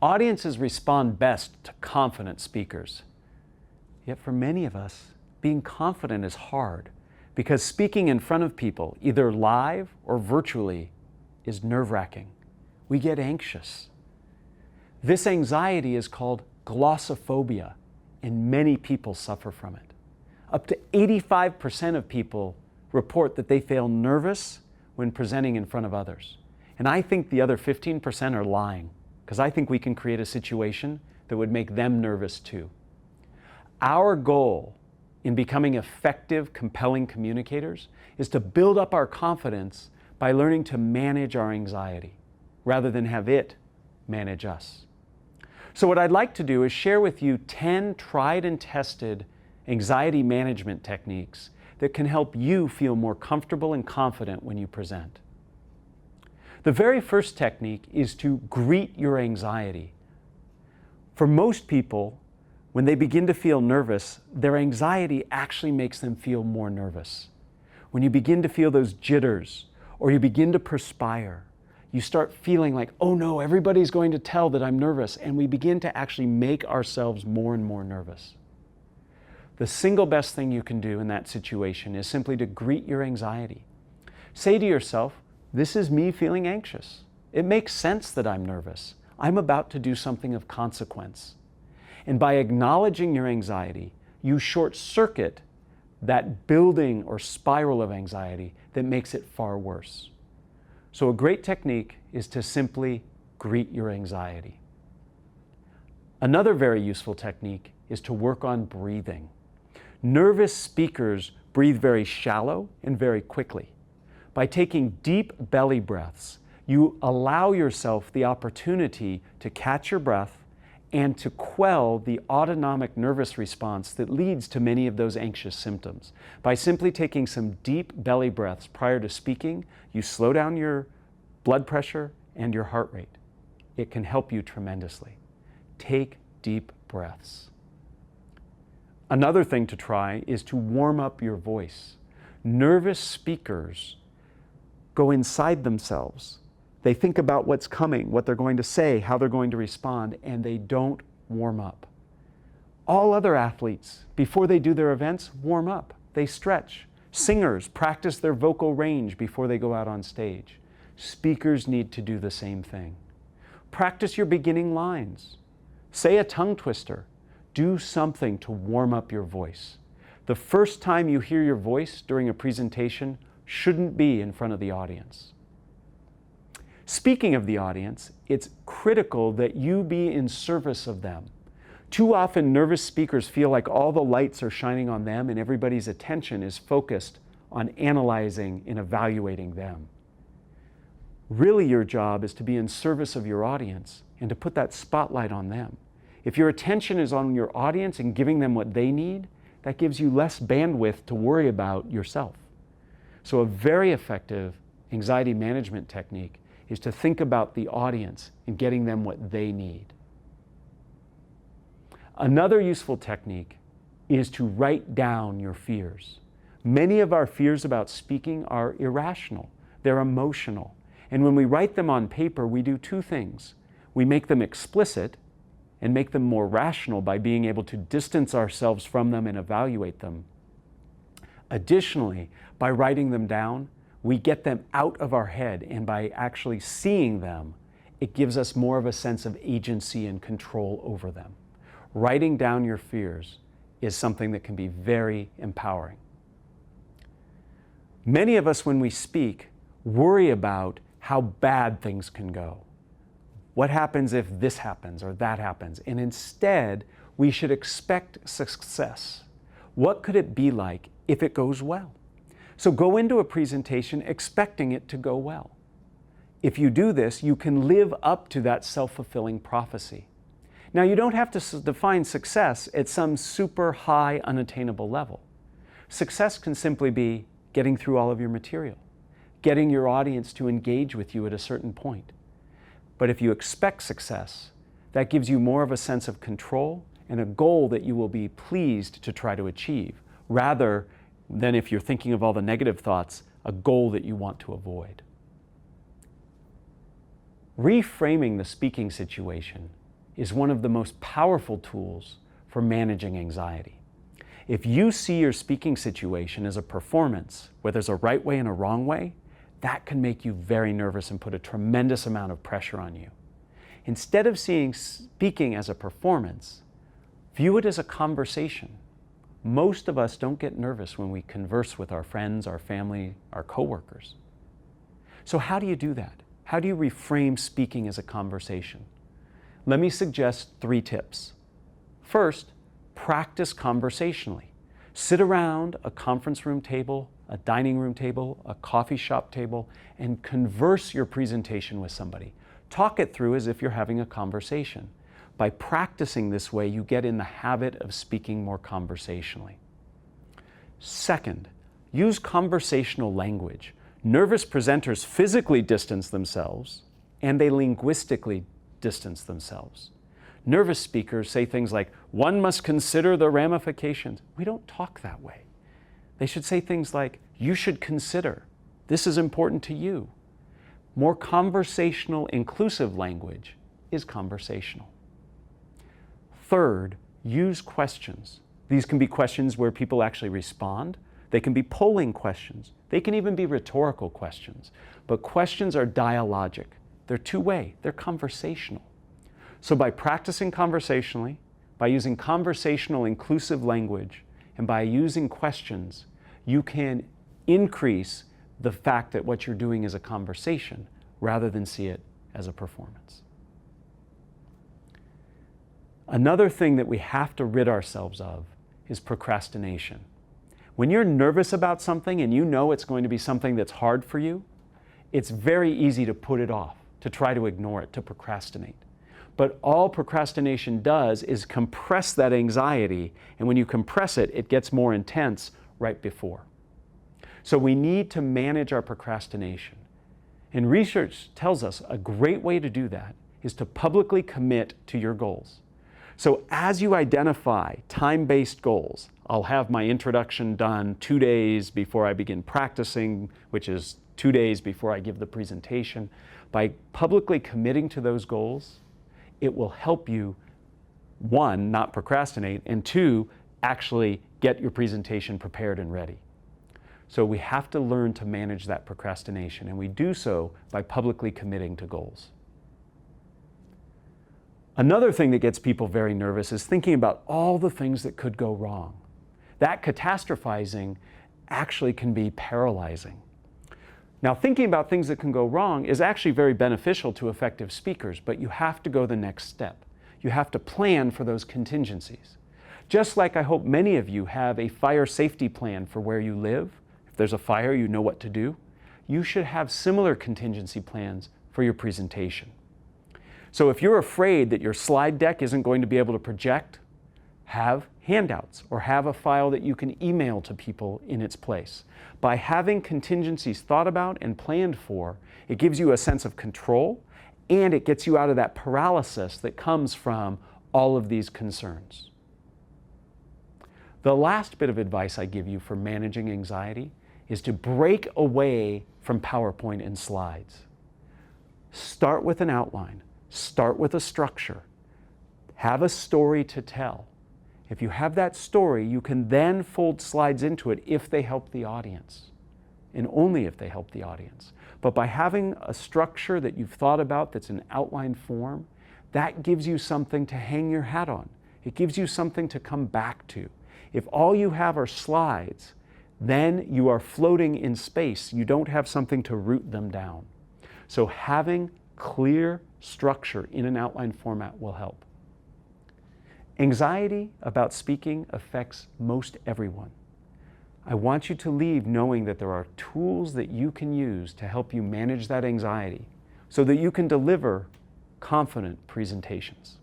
Audiences respond best to confident speakers. Yet for many of us, being confident is hard because speaking in front of people, either live or virtually, is nerve-wracking. We get anxious. This anxiety is called glossophobia, and many people suffer from it. Up to 85% of people report that they feel nervous when presenting in front of others. And I think the other 15% are lying, because I think we can create a situation that would make them nervous too. Our goal in becoming effective, compelling communicators is to build up our confidence by learning to manage our anxiety, rather than have it manage us. So what I'd like to do is share with you 10 tried and tested anxiety management techniques that can help you feel more comfortable and confident when you present. The very first technique is to greet your anxiety. For most people, when they begin to feel nervous, their anxiety actually makes them feel more nervous. When you begin to feel those jitters, or you begin to perspire, you start feeling like, oh no, everybody's going to tell that I'm nervous, and we begin to actually make ourselves more and more nervous. The single best thing you can do in that situation is simply to greet your anxiety. Say to yourself, this is me feeling anxious. It makes sense that I'm nervous. I'm about to do something of consequence. And by acknowledging your anxiety, you short-circuit that building or spiral of anxiety that makes it far worse. So a great technique is to simply greet your anxiety. Another very useful technique is to work on breathing. Nervous speakers breathe very shallow and very quickly. By taking deep belly breaths, you allow yourself the opportunity to catch your breath and to quell the autonomic nervous response that leads to many of those anxious symptoms. By simply taking some deep belly breaths prior to speaking, you slow down your blood pressure and your heart rate. It can help you tremendously. Take deep breaths. Another thing to try is to warm up your voice. Nervous speakers go inside themselves. They think about what's coming, what they're going to say, how they're going to respond, and they don't warm up. All other athletes, before they do their events, warm up. They stretch. Singers practice their vocal range before they go out on stage. Speakers need to do the same thing. Practice your beginning lines. Say a tongue twister. Do something to warm up your voice. The first time you hear your voice during a presentation shouldn't be in front of the audience. Speaking of the audience, it's critical that you be in service of them. Too often, nervous speakers feel like all the lights are shining on them and everybody's attention is focused on analyzing and evaluating them. Really, your job is to be in service of your audience and to put that spotlight on them. If your attention is on your audience and giving them what they need, that gives you less bandwidth to worry about yourself. So a very effective anxiety management technique is to think about the audience and getting them what they need. Another useful technique is to write down your fears. Many of our fears about speaking are irrational. They're emotional. And when we write them on paper, we do two things. We make them explicit and make them more rational by being able to distance ourselves from them and evaluate them. Additionally, by writing them down, we get them out of our head, and by actually seeing them, it gives us more of a sense of agency and control over them. Writing down your fears is something that can be very empowering. Many of us, when we speak, worry about how bad things can go. What happens if this happens or that happens? And instead, we should expect success. What could it be like if it goes well? So go into a presentation expecting it to go well. If you do this, you can live up to that self-fulfilling prophecy. Now, you don't have to define success at some super high, unattainable level. Success can simply be getting through all of your material, getting your audience to engage with you at a certain point. But if you expect success, that gives you more of a sense of control and a goal that you will be pleased to try to achieve, rather than, if you're thinking of all the negative thoughts, a goal that you want to avoid. Reframing the speaking situation is one of the most powerful tools for managing anxiety. If you see your speaking situation as a performance, where there's a right way and a wrong way, that can make you very nervous and put a tremendous amount of pressure on you. Instead of seeing speaking as a performance, view it as a conversation. Most of us don't get nervous when we converse with our friends, our family, our coworkers. So how do you do that? How do you reframe speaking as a conversation? Let me suggest 3 tips. First, practice conversationally. Sit around a conference room table, a dining room table, a coffee shop table, and converse your presentation with somebody. Talk it through as if you're having a conversation. By practicing this way, you get in the habit of speaking more conversationally. Second, use conversational language. Nervous presenters physically distance themselves, and they linguistically distance themselves. Nervous speakers say things like, "One must consider the ramifications." We don't talk that way. They should say things like, "You should consider. This is important to you." More conversational, inclusive language is conversational. Third, use questions. These can be questions where people actually respond. They can be polling questions. They can even be rhetorical questions. But questions are dialogic. They're two-way. They're conversational. So by practicing conversationally, by using conversational inclusive language, and by using questions, you can increase the fact that what you're doing is a conversation rather than see it as a performance. Another thing that we have to rid ourselves of is procrastination. When you're nervous about something and you know it's going to be something that's hard for you, it's very easy to put it off, to try to ignore it, to procrastinate. But all procrastination does is compress that anxiety, and when you compress it, it gets more intense right before. So we need to manage our procrastination. And research tells us a great way to do that is to publicly commit to your goals. So as you identify time-based goals, I'll have my introduction done 2 days before I begin practicing, which is 2 days before I give the presentation. By publicly committing to those goals, it will help you, 1, not procrastinate, and 2, actually get your presentation prepared and ready. So we have to learn to manage that procrastination, and we do so by publicly committing to goals. Another thing that gets people very nervous is thinking about all the things that could go wrong. That catastrophizing actually can be paralyzing. Now, thinking about things that can go wrong is actually very beneficial to effective speakers, but you have to go the next step. You have to plan for those contingencies. Just like I hope many of you have a fire safety plan for where you live. If there's a fire, you know what to do. You should have similar contingency plans for your presentation. So if you're afraid that your slide deck isn't going to be able to project, have handouts or have a file that you can email to people in its place. By having contingencies thought about and planned for, it gives you a sense of control and it gets you out of that paralysis that comes from all of these concerns. The last bit of advice I give you for managing anxiety is to break away from PowerPoint and slides. Start with an outline. Start with a structure. Have a story to tell. If you have that story, you can then fold slides into it if they help the audience, and only if they help the audience. But by having a structure that you've thought about that's in outline form, that gives you something to hang your hat on. It gives you something to come back to. If all you have are slides, then you are floating in space. You don't have something to root them down. So having clear structure in an outline format will help. Anxiety about speaking affects most everyone. I want you to leave knowing that there are tools that you can use to help you manage that anxiety so that you can deliver confident presentations.